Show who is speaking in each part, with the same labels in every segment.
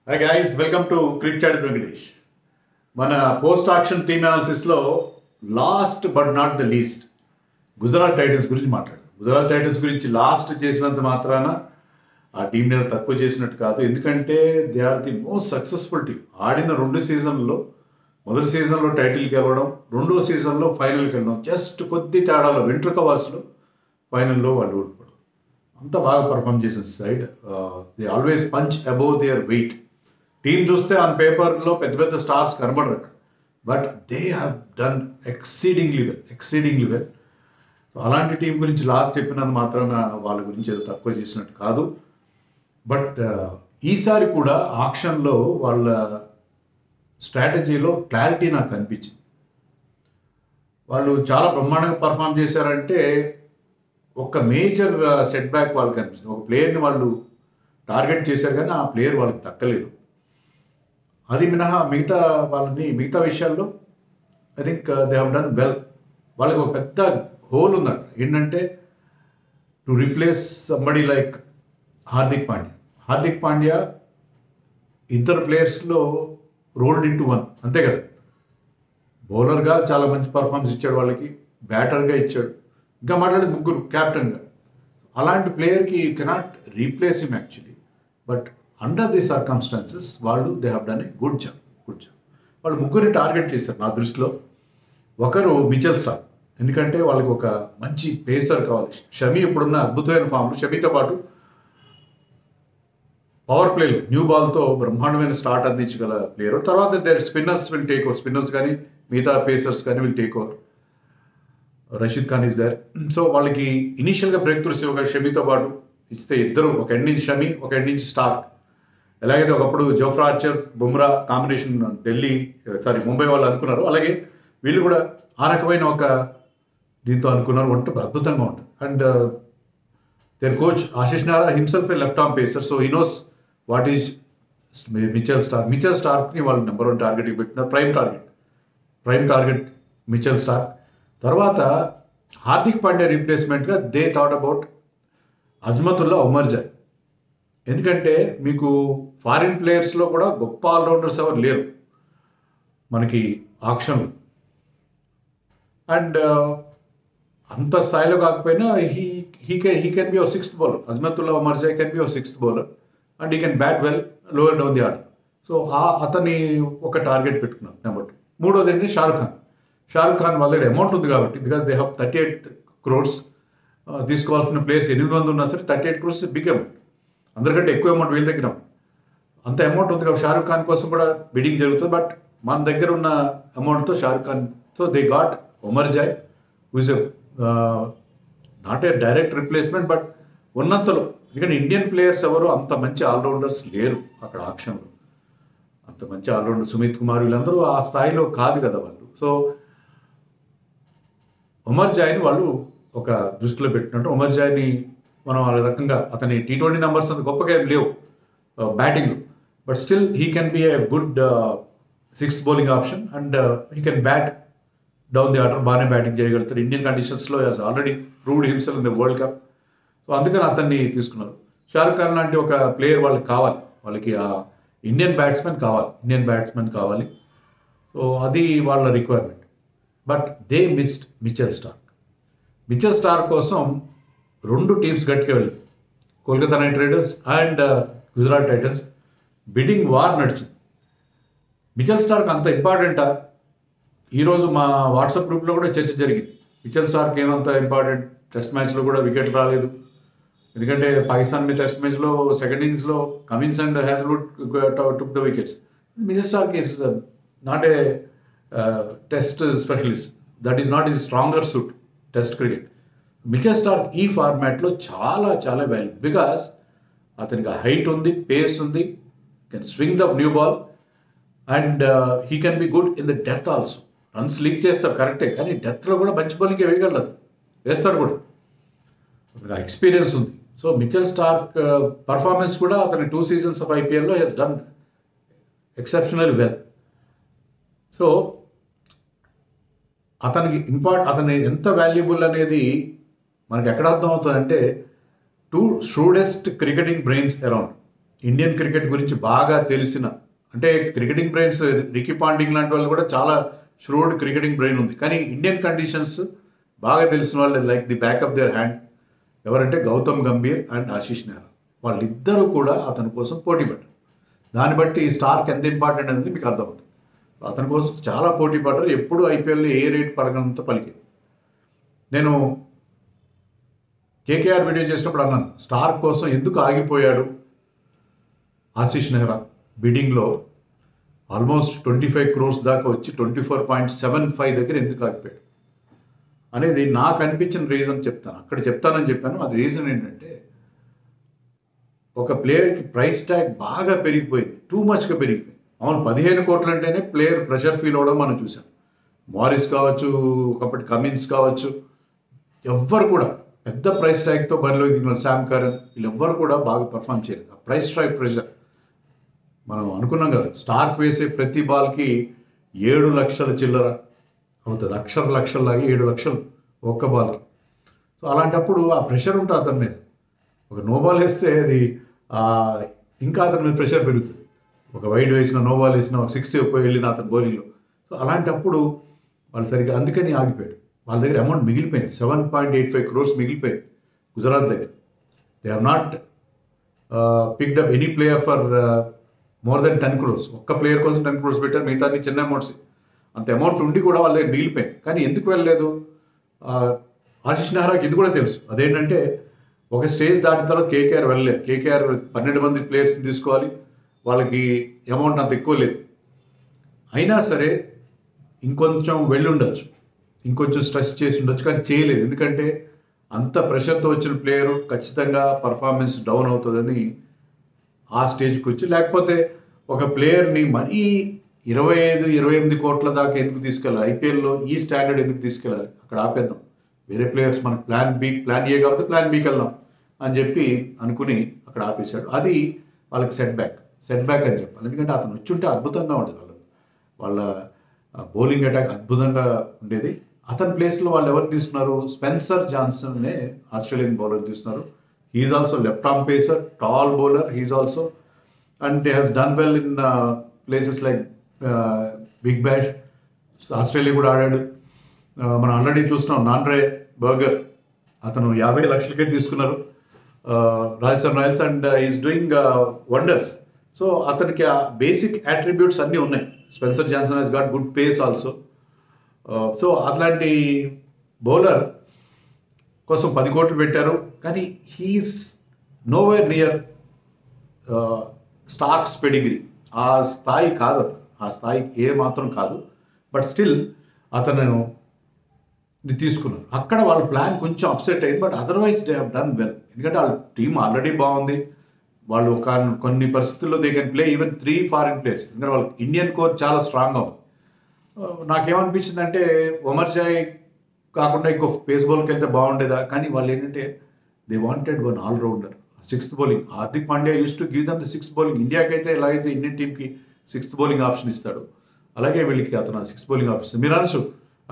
Speaker 1: Hi guys, welcome to cric chat Venkatesh. మన post auction team అనాలిసిస్లో last but not the least Gujarat Titans గురించి మాట్లాడారు. Gujarat Titans గురించి last చేసినంత మాత్రాన ఆ టీం మీద తక్కువ చేసినట్టు కాదు. ఎందుకంటే they are the most successful team. ఆడిన 2 సీజన్లో మొదటి సీజన్లో టైటిల్కి వెళ్ళడం, రెండో సీజన్లో ఫైనల్కి వెళ్ళడం, జస్ట్ కొద్ది తేడాలో వెంట్రుక వాసులు ఫైనల్లో వాళ్ళు ఓడిపోవడం. అంత బాగా పర్ఫామ్ చేసిన side. They always punch above their weight. Team చూస్తే ఆన్ పేపర్లో పెద్ద పెద్ద స్టార్స్ కనబడరు అక్కడ, but they have done exceedingly well. అలాంటి టీం గురించి లాస్ట్ చెప్పినంత మాత్రాన వాళ్ళ గురించి ఏదో తక్కువ చేసినట్టు కాదు. బట్ ఈసారి కూడా ఆక్షన్లో వాళ్ళ స్ట్రాటజీలో క్లారిటీ నాకు కనిపించింది. వాళ్ళు చాలా బ్రహ్మాండంగా పర్ఫామ్ చేశారంటే ఒక మేజర్ సెట్ బ్యాక్ వాళ్ళకి కనిపిస్తుంది. ఒక ప్లేయర్ని వాళ్ళు టార్గెట్ చేశారు కానీ ఆ ప్లేయర్ వాళ్ళకి దక్కలేదు. అది మినహా మిగతా విషయాల్లో I think they have done well. వాళ్ళకి ఒక పెద్ద హోల్ ఉందంట. ఏంటంటే to replace somebody like Hardik Pandya ఇద్దరు ప్లేయర్స్లో రోల్డ్ ఇంటూ వన్, అంతే కదా. బౌలర్గా చాలా మంచి పర్ఫార్మెన్స్ ఇచ్చాడు వాళ్ళకి, బ్యాటర్గా ఇచ్చాడు, ఇంకా మాట్లాడేది ముగ్గురు క్యాప్టెన్గా. అలాంటి ప్లేయర్కి you cannot replace him actually. But under the circumstances వాళ్ళు they have done a good job. వాళ్ళు ముగ్గురిని టార్గెట్ చేశారు నా దృష్టిలో. ఒకరు మిచెల్ స్టార్క్, ఎందుకంటే వాళ్ళకి ఒక మంచి పేసర్ కావాలి. షమీ ఇప్పుడున్న అద్భుతమైన ఫామ్లో, షమీతో పాటు పవర్ ప్లేలు న్యూ బాల్తో బ్రహ్మాండమైన స్టార్ట్ అందించగల ప్లేయర్. తర్వాత their spinners will take over. Spinners కానీ మిగతా పేసర్స్ కానీ will take over. Rashid Khan is there. So వాళ్ళకి ఇనీషియల్గా బ్రేక్ త్రూస్ ఇవ్వగా షమీతో పాటు ఇస్తే ఇద్దరు, ఒక ఎండ్ నుంచి షమీ, ఒక ఎండ్ నుంచి స్టార్క్. ఎలాగైతే ఒకప్పుడు Jofra Archer Bumrah combination Mumbai వాళ్ళు అనుకున్నారు, అలాగే వీళ్ళు కూడా ఆ రకమైన ఒక దీంతో అనుకున్నారు. ఉంటుంది, అద్భుతంగా ఉంటుంది. And their coach Ashish Nehra himself a left arm pacer, so he knows what is Mitchell స్టార్క్ని వాళ్ళు నెంబర్ 1 టార్గెట్కి పెట్టినారు. Prime target Mitchell Starc. తర్వాత హార్దిక్ పాండ్యా రీప్లేస్మెంట్గా they thought about Azmatullah Omarzai. ఎందుకంటే మీకు ఫారిన్ ప్లేయర్స్లో కూడా గొప్ప ఆల్రౌండర్స్ ఎవరు లేరు మనకి ఆక్షన్లో. అండ్ అంత స్థాయిలో కాకపోయినా he can be your 6th bowler. Azmatullah Umarjai can be your 6th bowler and he can bat well lower down the order. So అతన్ని ఒక టార్గెట్ పెట్టుకున్నాం నెంబర్ 2. మూడోది ఏంటి, షారుఖ్ ఖాన్ వాళ్ళ దగ్గర అమౌంట్ ఉంది కాబట్టి, బికాస్ దే హ్యావ్ 38 crores. తీసుకోవాల్సిన ప్లేయర్స్ 800 ఉన్నా సరే 38 crores బిగ్ అమౌంట్. అందరికంటే ఎక్కువ అమౌంట్ వీళ్ళ దగ్గర అంత అమౌంట్ ఉంది కాబట్టి షారుఖ్ ఖాన్ కోసం కూడా బిడ్డింగ్ జరుగుతుంది. బట్ మన దగ్గర ఉన్న అమౌంట్తో Shahrukh Khan, so they got Omarzai who is not a direct replacement, but ఉన్నంతలో. ఎందుకంటే ఇండియన్ ప్లేయర్స్ ఎవరు అంత మంచి ఆల్రౌండర్స్ లేరు అక్కడ ఆక్షన్లో. అంత మంచి ఆల్రౌండర్ సుమిత్ కుమార్ వీళ్ళందరూ ఆ స్థాయిలో కాదు కదా వాళ్ళు. సో ఉమర్జాయ్ని వాళ్ళు ఒక దృష్టిలో పెట్టినట్టు, ఉమర్జాయ్ని మనం ఆ రకంగా, అతని T20 నెంబర్స్ అంత గొప్పగా ఏం లేవు batting, but still he can be a good 6th bowling option and he can bat down the order. బాగానే బ్యాటింగ్ చేయగలుగుతారు ఇండియన్ కండిషన్స్లో. Has already proved himself in the world cup. So అందుకని అతన్ని తీసుకున్నారు. షారుఖ్ ఖాన్ లాంటి ఒక ప్లేయర్ వాళ్ళకి కావాలి. వాళ్ళకి ఆ ఇండియన్ బ్యాట్స్మెన్ కావాలి. సో అది వాళ్ళ requirement. But they missed Mitchell Starc కోసం 2 టీమ్స్ గట్టిగా వెళ్ళాయి, Kolkata night riders and Gujarat Titans. Bidding war నడిచింది. మిచెల్ స్టార్క్ అంత ఇంపార్టెంటా? ఈరోజు మా వాట్సాప్ గ్రూప్లో కూడా చర్చ జరిగింది. మిచెల్ స్టార్క్ ఏమంత ఇంపార్టెంట్? టెస్ట్ మ్యాచ్లో కూడా వికెట్ రాలేదు. ఎందుకంటే పాకిస్తాన్ మీద టెస్ట్ మ్యాచ్లో సెకండ్ ఇన్నింగ్స్లో Cummins and Hazlewood took the wickets. Mitchell Starc is not a test specialist. That is not is stronger suit test cricket. Mitchell Starc ఈ ఫార్మాట్లో చాలా చాలా వాల్యూ, బికాస్ అతనికి హైట్ ఉంది, పేస్ ఉంది, can swing the new ball and he can be good in the death also. Runs leak చేస్తాడు కరెక్టే, కానీ డెత్లో కూడా మంచి బౌలింగ్ వేయగలడు, అతను వేస్తాడు కూడా, అతనికి ఎక్స్పీరియన్స్ ఉంది. సో మిచెల్ స్టార్క్ పర్ఫార్మెన్స్ కూడా అతని 2 seasons ఆఫ్ IPLలో he's done exceptional well. So అతని ఎంత వాల్యుబుల్ అనేది మనకి ఎక్కడ అర్థం అవుతుందంటే 2 shrewdest cricketing brains around. Indian cricket గురించి బాగా తెలిసిన, అంటే క్రికెటింగ్ బ్రెయిన్స్ రికీ పాంటింగ్ లాంటి వాళ్ళు కూడా చాలా ష్రూడ్ క్రికెటింగ్ బ్రెయిన్ ఉంది, కానీ ఇండియన్ కండిషన్స్ బాగా తెలిసిన వాళ్ళు like the back of their hand ఎవరంటే గౌతమ్ గంభీర్ అండ్ ఆశీష్ నెహ్రా. వాళ్ళిద్దరూ కూడా అతని కోసం పోటీ పడ్డారు. దాన్ని బట్టి స్టార్క్ ఎంత ఇంపార్టెంట్ అనేది మీకు అర్థమవుతుంది. అతని కోసం చాలా పోటీ పడ్డారు. ఎప్పుడు ఐపీఎల్లో ఏ రేట్ పరగనంత పలికేది. నేను కేకేఆర్ వీడియో చేసినప్పుడు అన్నాను, స్టార్క్ కోసం ఎందుకు ఆగిపోయాడు ఆశీష్ నెహ్రా బిడ్డింగ్లో ఆల్మోస్ట్ 25 crores దాకా వచ్చి 24.75 దగ్గర ఎందుకు ఆగిపోయాడు అనేది నాకు అనిపించిన రీజన్ చెప్తాను. అక్కడ చెప్తానని చెప్పాను. అది రీజన్ ఏంటంటే, ఒక ప్లేయర్కి ప్రైస్ ట్యాగ్ బాగా పెరిగిపోయింది, టూ మచ్గా పెరిగిపోయింది. అవును, 15 కోట్లు అంటేనే ప్లేయర్ ప్రెషర్ ఫీల్ అవ్వడం మనం చూసాం. మారిస్ కావచ్చు, ఒకప్పటి కమిన్స్ కావచ్చు, ఎవ్వరు కూడా పెద్ద ప్రైస్ ట్యాగ్తో బరిలో దిగిన శామ్ కరన్, వీళ్ళెవ్వరు కూడా బాగా పర్ఫామ్ చేయలేదు. ఆ ప్రైస్ ట్యాగ్ ప్రెషర్ మనం అనుకున్నాం కదా, స్టార్క్ వేసే ప్రతి బాల్కి 7 లక్షల చిల్లర అవుతుంది, లక్షల్లాగా 7 లక్షలు ఒక్క బాల్కి. సో అలాంటప్పుడు ఆ ప్రెషర్ ఉంటుంది అతని మీద. ఒక నో బాల్ వేస్తే అది ఇంకా అతని మీద ప్రెషర్ పెరుగుతుంది. ఒక వైడ్ వేసిన, నో బాల్ వేసిన, ఒక 6 వెళ్ళిన అతని బౌలింగ్లో. సో అలాంటప్పుడు వాళ్ళు సరిగ్గా అందుకని ఆగిపోయాడు. వాళ్ళ దగ్గర అమౌంట్ మిగిలిపోయింది, 7.85 crores మిగిలిపోయింది గుజరాత్ దగ్గర. They have not picked up any player for more than 10 crores. ఒక్క ప్లేయర్ కోసం 10 crores పెట్టారు, మిగతా చిన్న అమౌంట్స్. అంత అమౌంట్ ఉండి కూడా వాళ్ళ దగ్గర మిగిలిపోయింది. కానీ ఎందుకు వెళ్ళలేదు ఆశీష్ నెహ్రాకి ఇది కూడా తెలుసు. అదేంటంటే, ఒక స్టేజ్ దాటిన తర్వాత కేకేఆర్ వెళ్ళలేదు. కేకేఆర్ 12 మంది ప్లేయర్స్ని తీసుకోవాలి, వాళ్ళకి అమౌంట్ అంత ఎక్కువ లేదు. అయినా సరే ఇంకొంచెం వెళ్ళి ఉండొచ్చు, ఇంకొంచెం స్ట్రెస్ చేసి ఉండొచ్చు, కానీ చేయలేదు. ఎందుకంటే అంత ప్రెషర్తో వచ్చిన ప్లేయరు ఖచ్చితంగా పర్ఫార్మెన్స్ డౌన్ అవుతుందని ఆ స్టేజ్కి వచ్చి, లేకపోతే ఒక ప్లేయర్ని మరీ 25-28 కోట్ల దాకా ఎందుకు తీసుకెళ్ళాలి, ఐపీఎల్లో ఈ స్టాండర్డ్ ఎందుకు తీసుకెళ్ళాలి, అక్కడ ఆపేద్దాం, వేరే ప్లేయర్స్ మనకు ప్లాన్ ఏ కాబట్టి ప్లాన్ బీకి వెళ్దాం అని చెప్పి అనుకుని అక్కడ ఆపేశాడు. అది వాళ్ళకి సెట్ బ్యాక్ అని చెప్పాలి. ఎందుకంటే అతను వచ్చి ఉంటే అద్భుతంగా ఉండేది, వాళ్ళ బౌలింగ్ అటాక్ అద్భుతంగా ఉండేది. అతని ప్లేస్లో వాళ్ళు ఎవరు తీసుకున్నారు, స్పెన్సర్ జాన్సన్నే ఆస్ట్రేలియన్ బౌలర్ తీసుకున్నారు. He is also left arm pacer, tall bowler he is also, and they has done well in places like Big Bash. Australia కూడా ఆడాడు. మనం ఆల్రెడీ చూస్తున్నాం నాన్రే బర్గర్, అతను 50 లక్షలకే తీసుకున్నారు Rajasthan Royals, and is doing wonders. So అతనికి ఆ బేసిక్ అట్రిబ్యూట్స్ అన్నీ ఉన్నాయి. Spencer Johnson he's got good pace also. So అట్లాంటి బౌలర్ కోసం 10 కోట్లు పెట్టారు, కానీ he is nowhere near Starc's pedigree. ఆ స్థాయి కాదు, ఆ స్థాయికి ఏ మాత్రం కాదు. బట్ స్టిల్ అతను తీసుకున్నారు. అక్కడ వాళ్ళ ప్లాన్ కొంచెం అప్సెట్ అయింది, but otherwise they have done well. ఎందుకంటే వాళ్ళ టీం ఆల్రెడీ బాగుంది. వాళ్ళు కొన్ని పరిస్థితుల్లో they can play even 3 foreign players. ఎందుకంటే వాళ్ళకి ఇండియన్ కోచ్ చాలా స్ట్రాంగ్గా ఉంది. నాకేమనిపించింది అంటే, ఒమర్ జాయ్ కాకుండా ఇంకో పేస్ బౌలర్కి వెళ్తే బాగుండేదా, కానీ వాళ్ళు ఏంటంటే they wanted one allrounder, 6th bowling. Hardik Pandya use to give them the 6th bowling. ఇండియాకి అయితే ఎలాగైతే ఇండియన్ టీంకి 6th బౌలింగ్ ఆప్షన్ ఇస్తాడు, అలాగే వీళ్ళకి అతను 6th బౌలింగ్ ఆప్షన్. మీరు అనొచ్చు,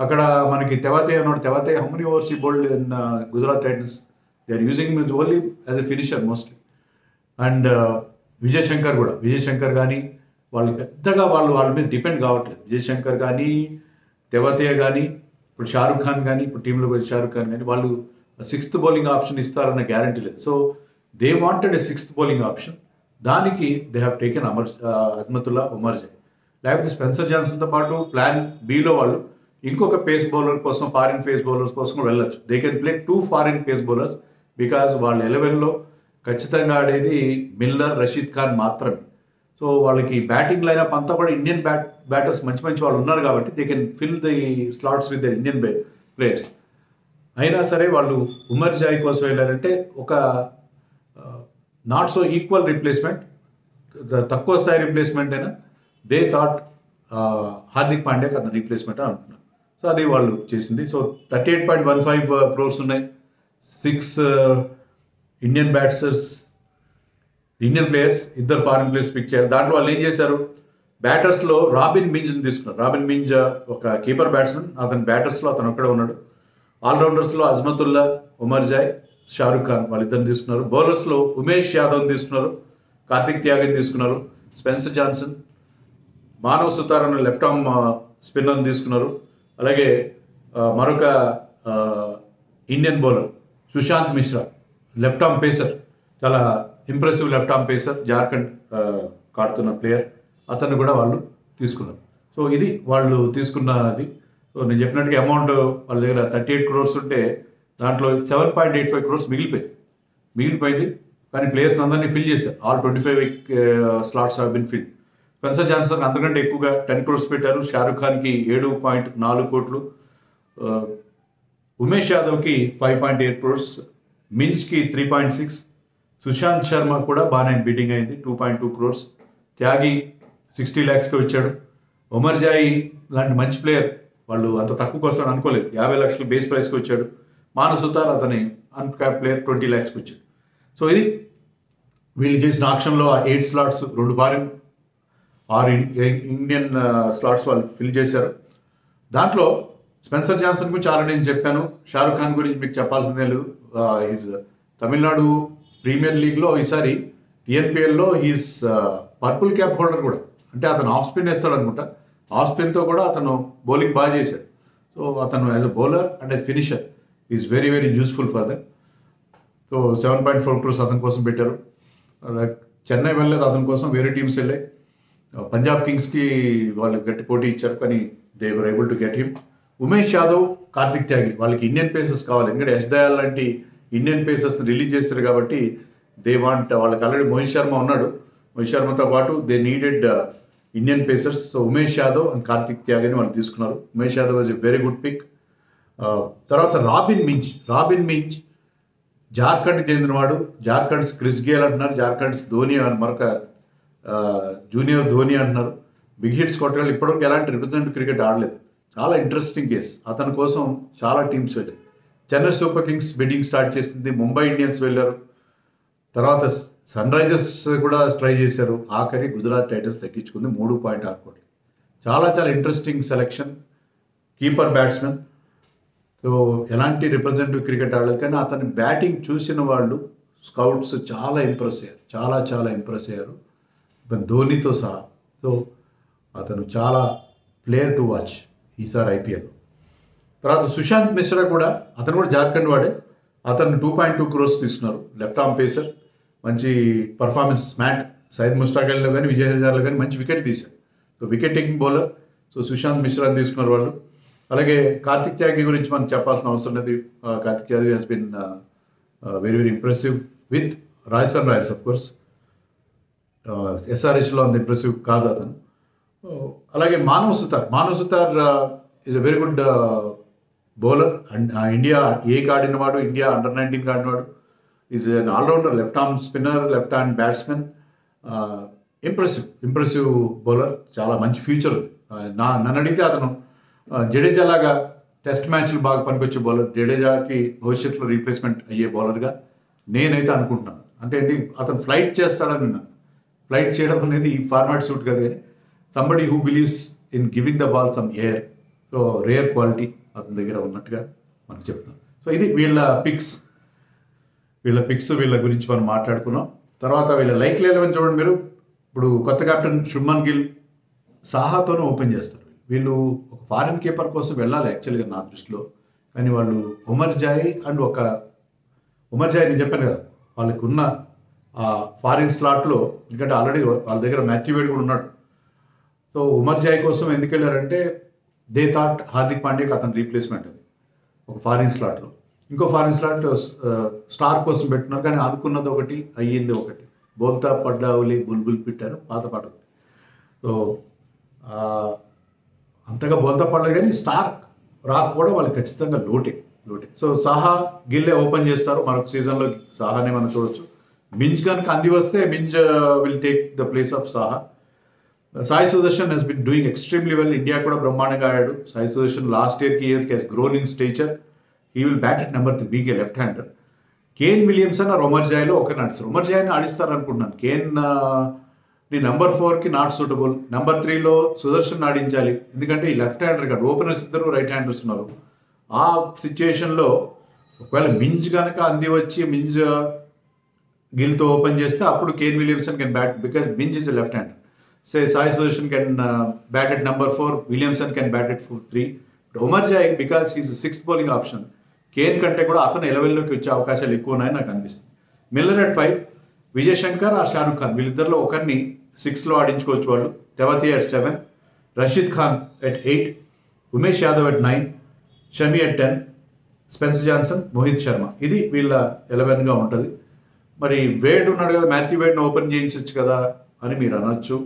Speaker 1: అక్కడ మనకి తెవాతే అన్నాడు, తెవాతే హౌ మెనీ ఓవర్స్ ఈ bowled in Gujarat Titans? They are using him only as a finisher mostly. And Vijay Shankar కానీ వాళ్ళు పెద్దగా వాళ్ళ మీద డిపెండ్ కావట్లేదు. విజయ్ శంకర్ కానీ, తెవాతే కానీ, ఇప్పుడు షారుఖ్ ఖాన్ కానీ, ఇప్పుడు టీంలోకి వచ్చి షారుఖ్ ఖాన్ కానీ, వాళ్ళు 6th బౌలింగ్ ఆప్షన్ ఇస్తారన్న గ్యారంటీ లేదు. So they wanted a 6th bowling option. దానికి they have taken Azmatullah Omarzai. లేకపోతే స్పెన్సర్ జాన్సన్తో పాటు ప్లాన్ బిలో వాళ్ళు ఇంకొక పేస్ బౌలర్ కోసం, ఫారిన్ పేస్ బౌలర్స్ కోసం వెళ్ళొచ్చు. They can play 2 foreign pace bowlers, because వాళ్ళ 11లో ఖచ్చితంగా ఆడేది మిల్లర్, రషీద్ ఖాన్ మాత్రమే. సో వాళ్ళకి బ్యాటింగ్ లైనప్ అంతా కూడా ఇండియన్ బ్యాటర్స్ మంచి వాళ్ళు ఉన్నారు కాబట్టి they can fill the slots with the Indian players. అయినా సరే వాళ్ళు ఉమర్ జాయ్ కోసం వెళ్ళారంటే ఒక నాట్ సో ఈక్వల్ రిప్లేస్మెంట్, తక్కువ స్థాయి రిప్లేస్మెంట్ అయినా దే థాట్ హార్దిక్ పాండ్యాకి అతను రీప్లేస్మెంట్ అని అనుకున్నారు. సో అది వాళ్ళు చేసింది. సో 38.15 crores ఉన్నాయి. 6 Indian Indian players, 2 foreign players pick చేయాలి. దాంట్లో వాళ్ళు ఏం చేశారు, బ్యాటర్స్లో రాబిన్ మింజ్ని తీసుకున్నారు. రాబిన్ మింజ్ ఒక కీపర్ బ్యాట్స్మెన్, అతని బ్యాటర్స్లో అతను ఒక్కడే ఉన్నాడు. ఆల్రౌండర్స్లో అజ్మతుల్లా, ఉమర్ జాయ్, షారుఖ్ ఖాన్ వాళ్ళిద్దరిని తీసుకున్నారు. బౌలర్స్లో ఉమేష్ యాదవ్ని తీసుకున్నారు. కార్తిక్ త్యాగిని తీసుకున్నారు. స్పెన్సర్ జాన్సన్, మానవ్ సుతార్ అనే లెఫ్ట్ ఆర్మ్ స్పిన్నర్ని తీసుకున్నారు. అలాగే మరొక Indian bowler Sushant Mishra, left arm pacer, చాలా impressive left arm pacer, Jharkhand ఆడుతున్న ప్లేయర్, అతన్ని కూడా వాళ్ళు తీసుకున్నారు. సో ఇది వాళ్ళు తీసుకున్నది. సో నేను చెప్పినట్టుగా అమౌంట్ వాళ్ళ దగ్గర 38 crores ఉంటే దాంట్లో 7.85 crores మిగిలిపోయింది. కానీ ప్లేయర్స్ అందరినీ ఫిల్ చేశారు. All 25 slots have been fill. Spencer Johnson అంతకంటే ఎక్కువగా 10 crores పెట్టారు. షారుఖ్ ఖాన్కి 7.4 కోట్లు, ఉమేష్ యాదవ్కి 5.8 crores, మింజ్కి 3.6, సుశాంత్ శర్మ కూడా బాగానే బీటింగ్ అయింది, 2.2 crores, త్యాగి 60 lakhsకి వచ్చాడు. ఉమర్ జాయి లాంటి మంచి ప్లేయర్ వాళ్ళు అంత తక్కువ కోసం అనుకోలేదు, 50 లక్షలు బేస్ ప్రైస్కి వచ్చాడు. మానవ్ సుతార్ అతని అన్క్యాప్ ప్లేయర్ 20 lakhsకి వచ్చాడు. సో ఇది వీళ్ళు చేసిన ఆక్షన్లో ఆ 8 slots 2 ఫారిన్ 6 ఇండియన్ స్లాట్స్ వాళ్ళు ఫిల్ చేశారు. దాంట్లో స్పెన్సర్ జాన్సన్ గురించి ఆల్రెడీ నేను చెప్పాను. షారుఖ్ ఖాన్ గురించి మీకు చెప్పాల్సిందే లేదు. ఈజ్ తమిళనాడు ప్రీమియర్ లీగ్లో ఈసారి టీఎన్పిఎల్లో ఈజ్ పర్పుల్ క్యాప్ హోల్డర్ కూడా. అంటే అతను ఆఫ్ స్పిన్ వేస్తాడు అనుకుంటా. ఆఫ్ స్పిన్తో కూడా అతను బౌలింగ్ బాగా చేశాడు. సో అతను as a bowler and as finisher is very very useful for them. So 7.4 crores అతని కోసం పెట్టారు. చెన్నై వెళ్ళలేదు అతని కోసం, వేరే టీమ్స్ వెళ్ళాయి. పంజాబ్ కింగ్స్కి వాళ్ళు గట్టి పోటీ ఇచ్చారు, కానీ they were able to get him. Umesh Yadav, Kartik Tyagi వాళ్ళకి ఇండియన్ పేసర్స్ కావాలి. ఎందుకంటే యష్ దయాల్ లాంటి ఇండియన్ పేసర్స్ని రిలీజ్ చేస్తారు కాబట్టి దే వాంట్, వాళ్ళకి ఆల్రెడీ మోహిత్ శర్మ ఉన్నాడు. మోహిత్ శర్మతో పాటు they needed Indian pacers. So Umesh Yadav and Kartik త్యాగిని వాళ్ళు తీసుకున్నారు. Umesh Yadav was a very good pick. తర్వాత రాబిన్ మింజ్ జార్ఖండ్కి చెందినవాడు. జార్ఖండ్స్ క్రిస్ గేల్ అంటున్నారు, జార్ఖండ్స్ ధోని అని మరొక జూనియర్ ధోని అంటున్నారు. బిగ్ హిట్స్ కొట్టగాళ్ళు ఇప్పటివరకు ఎలాంటి రిప్రజెంటేటివ్ క్రికెట్ ఆడలేదు. చాలా ఇంట్రెస్టింగ్ కేస్. అతని కోసం చాలా టీమ్స్ వెళ్ళాయి. Chennai super Kings bidding start చేసింది, ముంబై ఇండియన్స్ వెళ్ళారు, తర్వాత సన్ రైజర్స్ కూడా ట్రై చేశారు. ఆఖరి గుజరాత్ టైటన్స్ తగ్గించుకుంది 3.6 కోట్లు. చాలా చాలా interesting selection. Keeper batsmen. So ఎలాంటి రిప్రజెంటేటివ్ క్రికెట్ ఆడలేదు, కానీ అతని బ్యాటింగ్ చూసిన వాళ్ళు స్కౌట్స్ చాలా ఇంప్రెస్ అయ్యారు ధోనితో సహా. సో అతను చాలా ప్లేయర్ టు వాచ్ ఈసారి ఐపీఎల్. తర్వాత సుశాంత్ మిశ్రా కూడా, అతను కూడా జార్ఖండ్ వాడే. అతను 2.2 crores తీసుకున్నారు. లెఫ్ట్ ఆర్మ్ పేసర్, మంచి పర్ఫార్మెన్స్. మ్యాట్ సైద్ ముస్టాకిల్లో కానీ విజయ్ హజార్లో కానీ మంచి వికెట్ తీశారు. So wicket taking bowler. So Sushant మిశ్రాని తీసుకున్నారు వాళ్ళు. అలాగే కార్తిక్ త్యాగి గురించి మనం చెప్పాల్సిన అవసరం లేదు. Kartik Tyagi he's been very very impressive with Rajasthan Royals. Of course ఎస్ఆర్హెచ్లో అంత ఇంప్రెసివ్ కాదు అతను. అలాగే Manav Suthar is a very good bowler. And India ఏకి ఆడినవాడు, ఇండియా అండర్-19 ఆడినవాడు. Is an all rounder, left arm spinner, left hand batsmen. Impressive bowler, చాలా మంచి ఫ్యూచర్ ఉంది. నన్ను అడిగితే అతను జడేజా లాగా టెస్ట్ మ్యాచ్లు బాగా పనికొచ్చే బౌలర్. జడేజాకి భవిష్యత్తులో రీప్లేస్మెంట్ అయ్యే బౌలర్గా నేనైతే అనుకుంటున్నాను. అంటే ఏంటి, అతను ఫ్లైట్ చేస్తాడని విన్నాను. ఫ్లైట్ చేయడం అనేది ఈ ఫార్మాట్ సూట్ కదా, కానీ somebody who believes in giving the ball some air. So rare quality అతని దగ్గర ఉన్నట్టుగా మనం చెప్తాం. సో ఇది వీళ్ళ పిక్స్. వీళ్ళ గురించి మనం మాట్లాడుకున్నాం. తర్వాత వీళ్ళ లైక్ 11 చూడండి మీరు. ఇప్పుడు కొత్త కెప్టెన్ శుభ్మన్ గిల్ సాహాతోనే ఓపెన్ చేస్తారు. వీళ్ళు ఒక ఫారిన్ కీపర్ కోసం వెళ్ళాలి యాక్చువల్గా నా దృష్టిలో, కానీ వాళ్ళు ఉమర్ జాయ్ నేను చెప్పాను కదా, వాళ్ళకి ఉన్న ఫారిన్ స్లాట్లో, ఎందుకంటే ఆల్రెడీ వాళ్ళ దగ్గర మాథ్యూ వేడ్ కూడా ఉన్నాడు. సో ఉమర్ జాయ్ కోసం ఎందుకు వెళ్ళారంటే దే థాట్ హార్దిక్ పాండ్యాకి అతను రీప్లేస్మెంట్ అది ఒక ఫారిన్ స్లాట్లో. ఇంకో ఫారిన్ స్లాట్ స్టార్ కోసం పెట్టున్నారు, కానీ అనుకున్నది ఒకటి అయ్యింది ఒకటి. బోల్తా పడ్డావులే బుల్బుల్ పిట్టారు పాత పాట. సో అంతగా బోల్తా పడలేదు, కానీ స్టార్ రాకపోవడం వాళ్ళకి ఖచ్చితంగా లోటే. సో సాహా గిల్లే ఓపెన్ చేస్తారు. మరొక సీజన్లో సాహానే మనం చూడొచ్చు. మింజ్ కనుక అంది వస్తే Minz will take the place of Saha. Sai Sudharsan he's been doing extremely well. India కూడా బ్రహ్మాండంగా ఆడాడు సాయి సుదర్శన్. లాస్ట్ ఇయర్కి he's grown in stature. He will bat at number 3, being a left hander. Kane Williamson or ఉమర్ జాయ్లో ఒకరిని ఆడిస్తారు. ఉమర్ జాయ్ని ఆడిస్తారు అనుకుంటున్నాను. కేన్ నీ నెంబర్ 4కి నాట్ సూటబుల్. నెంబర్ 3లో సుదర్శన్ ఆడించాలి, ఎందుకంటే ఈ లెఫ్ట్ హ్యాండర్ కాదు, ఓపెనర్స్ ఇద్దరు రైట్ హ్యాండర్స్ ఉన్నారు. ఆ సిచ్యుయేషన్లో ఒకవేళ మింజ్ కనుక అంది వచ్చి మింజ్ గిల్తో ఓపెన్ చేస్తే అప్పుడు Kane Williamson can bat because బింజ్ is a left hand. Say Sai Sudharsan can bat at number 4, Williamson can bat at 3. Omarzai because he's sixth bowling option, Kane కంటే కూడా అతను 11లోకి వచ్చే అవకాశాలు ఎక్కువ ఉన్నాయని నాకు అనిపిస్తుంది. మిల్లర్ ఎట్ 5, విజయ్ శంకర్ ఆ షారుఖ్ ఖాన్ వీళ్ళిద్దరిలో ఒకరిని 6లో ఆడించుకోవచ్చు వాళ్ళు. Tewatia at 7, Rashid Khan at 8, Umesh Yadav at 9, Shami at 10, Spencer Johnson, Mohit Sharma. ఇది వీళ్ళ 11గా ఉంటుంది. మరి వేడ్ ఉన్నాడు కదా, మాథ్యూ వేడ్ని ఓపెన్ చేయించవచ్చు కదా అని మీరు అనొచ్చు.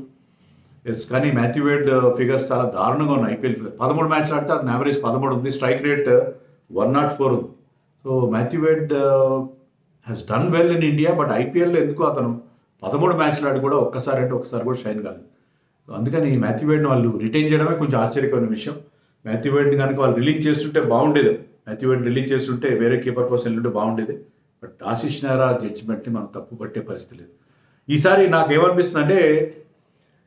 Speaker 1: ఎస్, కానీ మాథ్యూ వేడ్ ఫిగర్స్ చాలా దారుణంగా ఉన్నాయి. ఐపీఎల్ ఫిగర్ 13 మ్యాచ్లు ఆడితే అతని యావరేజ్ 13 ఉంది, స్ట్రైక్ రేట్ 104 ఉంది. So Matthew Wade has done well in India, but ఐపీఎల్లో ఎందుకు అతను 13 మ్యాచ్లు ఆడి కూడా ఒక్కసారి కూడా షైన్ కాలేదు. సో అందుకని మాథ్యూ వేడ్ని వాళ్ళు రిటైన్ చేయడమే కొంచెం ఆశ్చర్యకరమైన విషయం. మాథ్యూ వేడ్ని కనుక వాళ్ళు రిలీజ్ చేస్తుంటే బాగుండేది. మాథ్యూ వేడ్ రిలీజ్ చేస్తుంటే వేరే కీపర్ కోసం వెళ్ళుంటే బాగుండేది. బట్ ఆశీష్ నెహ్రా జడ్జిమెంట్ని మనం తప్పు పట్టే పరిస్థితి లేదు. ఈసారి నాకేమనిపిస్తుంది అంటే,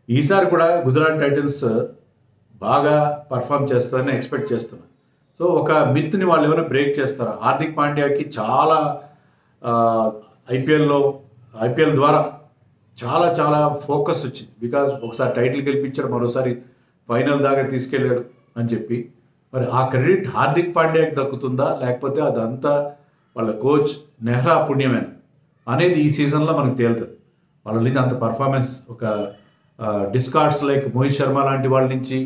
Speaker 1: ఈసారి కూడా గుజరాత్ టైటన్స్ బాగా పర్ఫామ్ చేస్తారని ఎక్స్పెక్ట్ చేస్తున్నాను. సో ఒక మిత్ని వాళ్ళు ఏమైనా బ్రేక్ చేస్తారా? హార్దిక్ పాండ్యాకి చాలా ఐపీఎల్ ద్వారా చాలా ఫోకస్ వచ్చింది. బికాజ్ ఒకసారి టైటిల్ గెలిపించాడు, మరోసారి ఫైనల్ దాకా తీసుకెళ్ళాడు అని చెప్పి. మరి ఆ క్రెడిట్ హార్దిక్ పాండ్యాకి దక్కుతుందా, లేకపోతే అదంతా వాళ్ళ కోచ్ నెహ్రా పుణ్యమేనా అనేది ఈ సీజన్లో మనకు తేలుతుంది. వాళ్ళ నుంచి అంత పర్ఫార్మెన్స్, ఒక డిస్కార్డ్స్ లైక్ మోహిత్ శర్మ లాంటి వాళ్ళ నుంచి,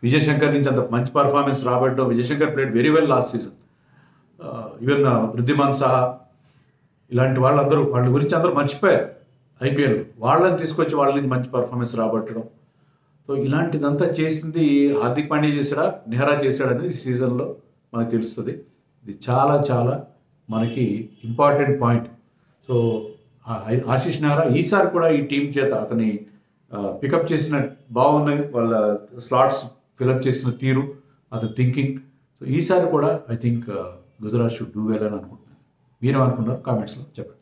Speaker 1: విజయ్ శంకర్ నుంచి అంత మంచి పర్ఫార్మెన్స్ రాబట్టడం. Vijay Shankar played very well last season. Even Wriddhiman Saha ఇలాంటి వాళ్ళ గురించి అందరూ మర్చిపోయారు ఐపీఎల్. వాళ్ళని తీసుకొచ్చి వాళ్ళ నుంచి మంచి పర్ఫార్మెన్స్ రాబట్టడం. సో ఇలాంటిదంతా చేసింది హార్దిక్ పాండ్యా చేశాడా, నెహ్రా చేశాడా అనేది ఈ సీజన్లో మనకు తెలుస్తుంది. ఇది చాలా మనకి important point. So Ashish Nehra ఈసారి కూడా ఈ టీం చేత అతని పికప్ చేసిన బాగున్నది, వాళ్ళ స్లాట్స్ ఫిలప్ చేసిన తీరు, అతని థింకింగ్. సో ఈసారి కూడా I think Gujarat should do well అని అనుకుంటున్నాను. మీరేమనుకున్నారు కామెంట్స్లో చెప్పండి.